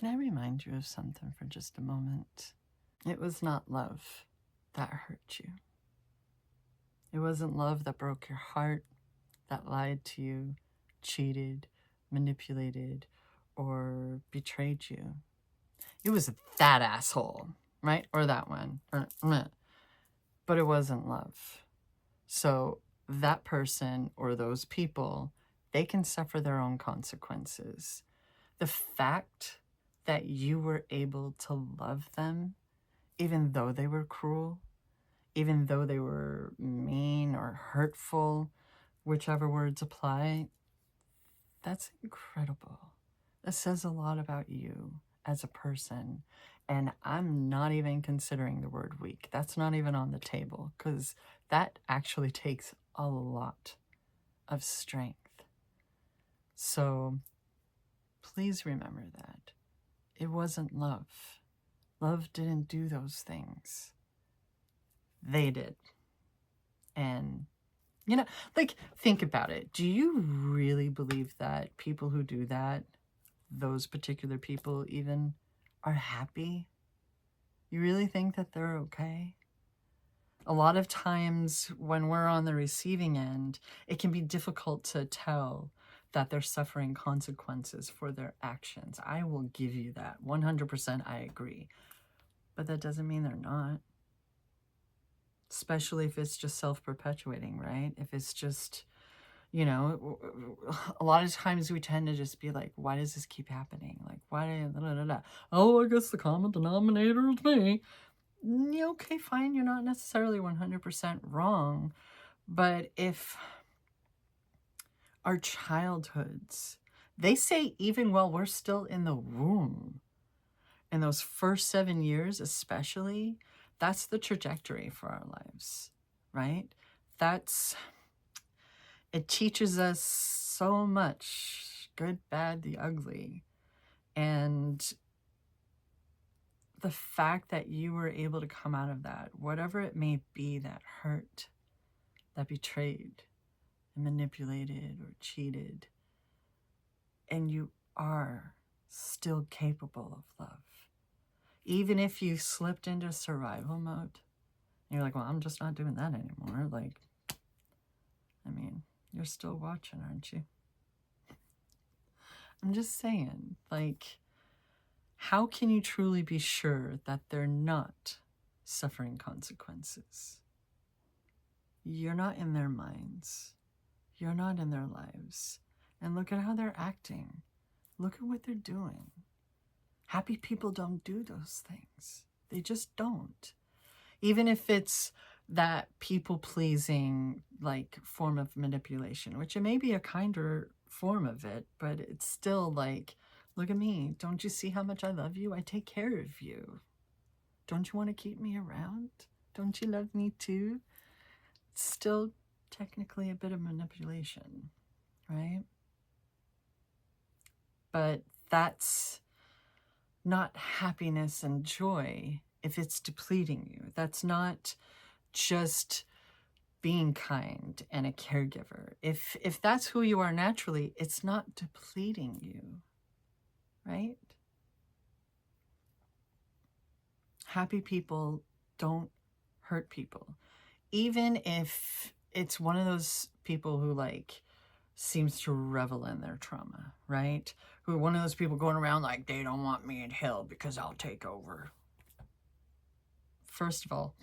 Can I remind you of something for just a moment? It was not love that hurt you. It wasn't love that broke your heart, that lied to you, cheated, manipulated, or betrayed you. It was that asshole, right? Or that one. Or, meh. But it wasn't love. So that person or those people, they can suffer their own consequences. The fact that you were able to love them, even though they were cruel, even though they were mean or hurtful, whichever words apply, that's incredible. That says a lot about you as a person. And I'm not even considering the word weak. That's not even on the table, because that actually takes a lot of strength. So please remember that. It wasn't love. Love didn't do those things. They did. And, like, think about it. Do you really believe that people who do that, those particular people even, are happy? You really think that they're okay? A lot of times when we're on the receiving end, it can be difficult to tell that they're suffering consequences for their actions. I will give you that. 100% I agree. But that doesn't mean they're not. Especially if it's just self-perpetuating, right? If it's just, a lot of times we tend to just be like, why does this keep happening? Like, why? Oh, I guess the common denominator is me. Okay, fine. You're not necessarily 100% wrong. But if our childhoods, they say even while we're still in the womb, in those first 7 years especially, that's the trajectory for our lives, right? It teaches us so much, good, bad, the ugly. And the fact that you were able to come out of that, whatever it may be that hurt, that betrayed, and manipulated or cheated, and you are still capable of love. Even if you slipped into survival mode, and you're like, well, I'm just not doing that anymore. Like, you're still watching, aren't you? I'm just saying, like, how can you truly be sure that they're not suffering consequences? You're not in their minds. You're not in their lives. And look at how they're acting. Look at what they're doing. Happy people don't do those things. They just don't. Even if it's that people-pleasing, like, form of manipulation, which it may be a kinder form of it, but it's still like, look at me. Don't you see how much I love you? I take care of you. Don't you want to keep me around? Don't you love me too? It's still technically a bit of manipulation, right? But that's not happiness and joy if it's depleting you. That's not just being kind and a caregiver. If that's who you are naturally, it's not depleting you, right? Happy people don't hurt people. Even if it's one of those people who, like, seems to revel in their trauma, right? Who one of those people going around like, they don't want me in hell because I'll take over. First of all,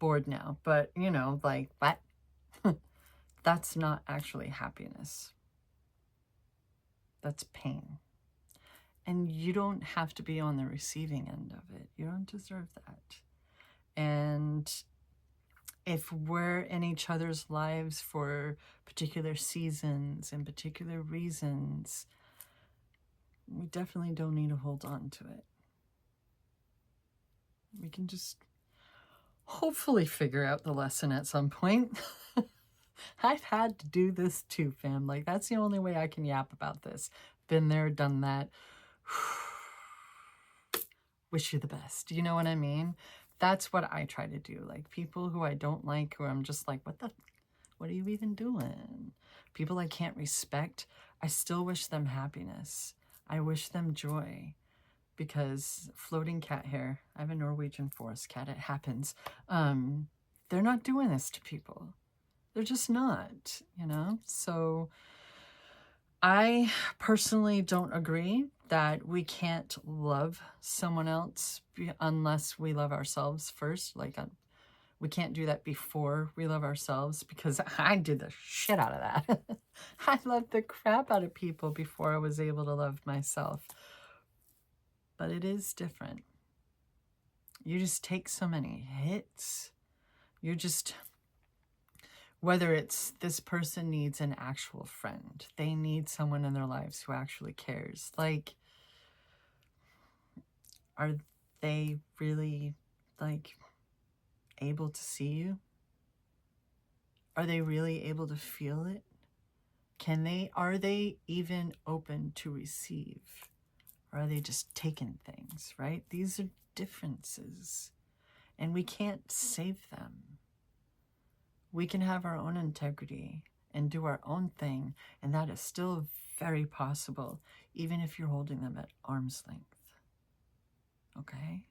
bored now, but like, what? That's not actually happiness. That's pain. And you don't have to be on the receiving end of it. You don't deserve that. And if we're in each other's lives for particular seasons and particular reasons, we definitely don't need to hold on to it. We can just hopefully figure out the lesson at some point. I've had to do this too, fam. Like, that's the only way I can yap about this. Been there, done that. Wish you the best. You know what I mean? That's what I try to do. Like, people who I don't like, who I'm just like, what are you even doing? People I can't respect, I still wish them happiness. I wish them joy. because floating cat hair, I have a Norwegian forest cat, it happens. They're not doing this to people. They're just not, you know? So I personally don't agree that we can't love someone else unless we love ourselves first. Like, we can't do that before we love ourselves, because I did the shit out of that. I loved the crap out of people before I was able to love myself. But it is different. You just take so many hits. You just, whether it's this person needs an actual friend, they need someone in their lives who actually cares. Like, are they really, like, able to see you? Are they really able to feel it? Are they even open to receive? Or are they just taking things, right? These are differences, and we can't save them. We can have our own integrity and do our own thing, and that is still very possible, even if you're holding them at arm's length. Okay?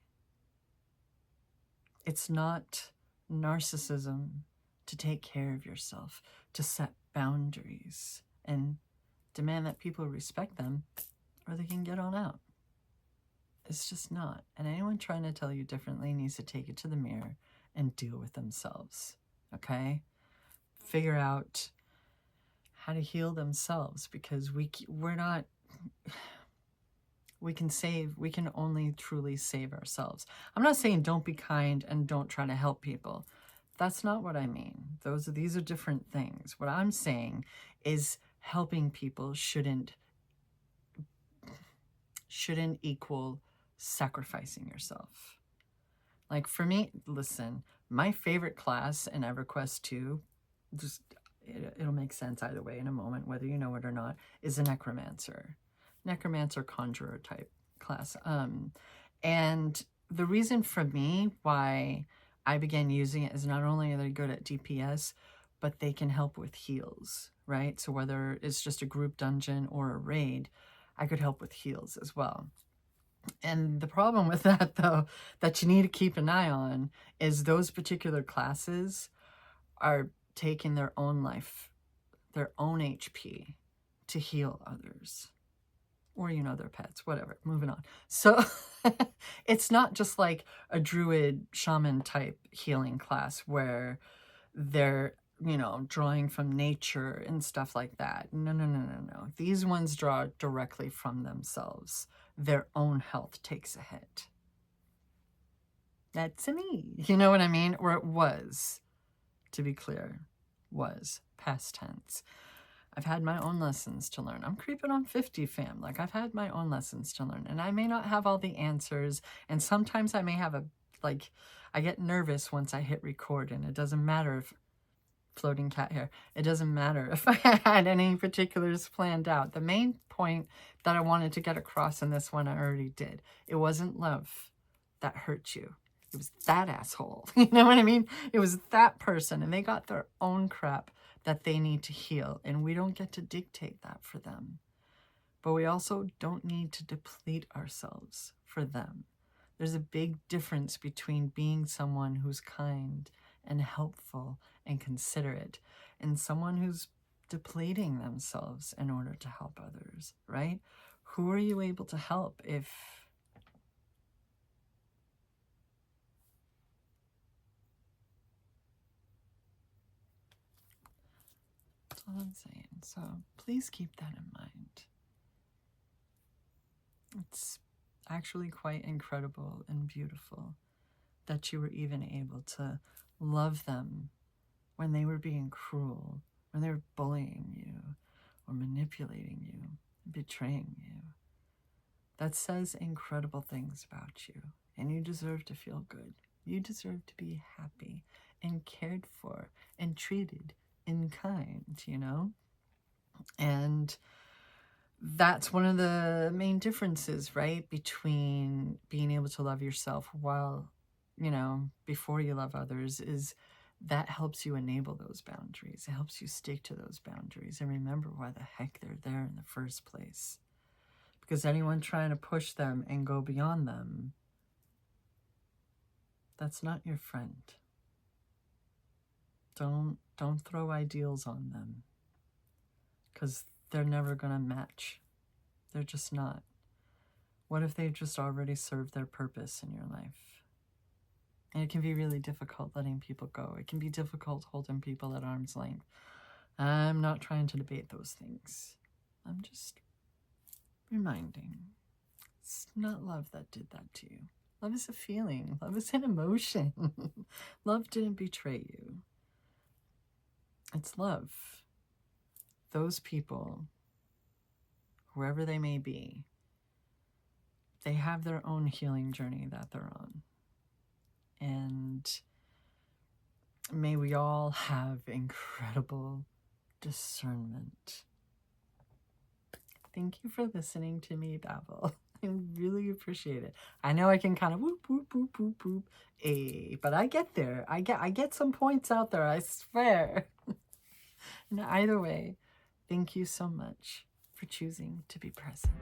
It's not narcissism to take care of yourself, to set boundaries and demand that people respect them, or they can get on out. It's just not. And anyone trying to tell you differently needs to take it to the mirror and deal with themselves. Okay? Figure out how to heal themselves, because we're not, we can only truly save ourselves. I'm not saying don't be kind and don't try to help people. That's not what I mean. These are different things. What I'm saying is helping people shouldn't equal sacrificing yourself. Like, for me, listen, my favorite class in EverQuest 2, just it'll make sense either way in a moment, whether you know it or not, is a necromancer conjurer type class. And the reason for me why I began using it is not only are they good at DPS, but they can help with heals, right? So whether it's just a group dungeon or a raid, I could help with heals as well. And the problem with that, though, that you need to keep an eye on is those particular classes are taking their own life, their own HP to heal others. Or, you know, their pets, whatever, moving on. So it's not just like a druid shaman type healing class where they're, you know, drawing from nature and stuff like that. No. These ones draw directly from themselves. Their own health takes a hit. That's me. You know what I mean? Or it was, to be clear, was past tense. I've had my own lessons to learn. I'm creeping on 50, fam. Like, I've had my own lessons to learn. And I may not have all the answers. And sometimes I may have I get nervous once I hit record. And it doesn't matter if, floating cat hair, it doesn't matter if I had any particulars planned out. The main point that I wanted to get across in this one, I already did. It wasn't love that hurt you. It was that asshole. You know what I mean? It was that person. And they got their own crap that they need to heal, and we don't get to dictate that for them. But we also don't need to deplete ourselves for them. There's a big difference between being someone who's kind and helpful and considerate and someone who's depleting themselves in order to help others, right? Who are you able to help if that's all I'm saying. So please keep that in mind. It's actually quite incredible and beautiful that you were even able to love them when they were being cruel, when they were bullying you or manipulating you, betraying you. That says incredible things about you, and you deserve to feel good. You deserve to be happy and cared for and treated in kind, you know? And that's one of the main differences, right? Between being able to love yourself while, you know, before you love others, is that helps you enable those boundaries. It helps you stick to those boundaries and remember why the heck they're there in the first place. Because anyone trying to push them and go beyond them, that's not your friend. Don't throw ideals on them, because they're never going to match. They're just not. What if they've just already served their purpose in your life? And it can be really difficult letting people go. It can be difficult holding people at arm's length. I'm not trying to debate those things. I'm just reminding. It's not love that did that to you. Love is a feeling. Love is an emotion. Love didn't betray you. It's love. Those people, whoever they may be, they have their own healing journey that they're on. And may we all have incredible discernment. Thank you for listening to me babble. I really appreciate it. I know I can kind of whoop, whoop, whoop, whoop, whoop, but I get there. I get some points out there, I swear. And either way, thank you so much for choosing to be present.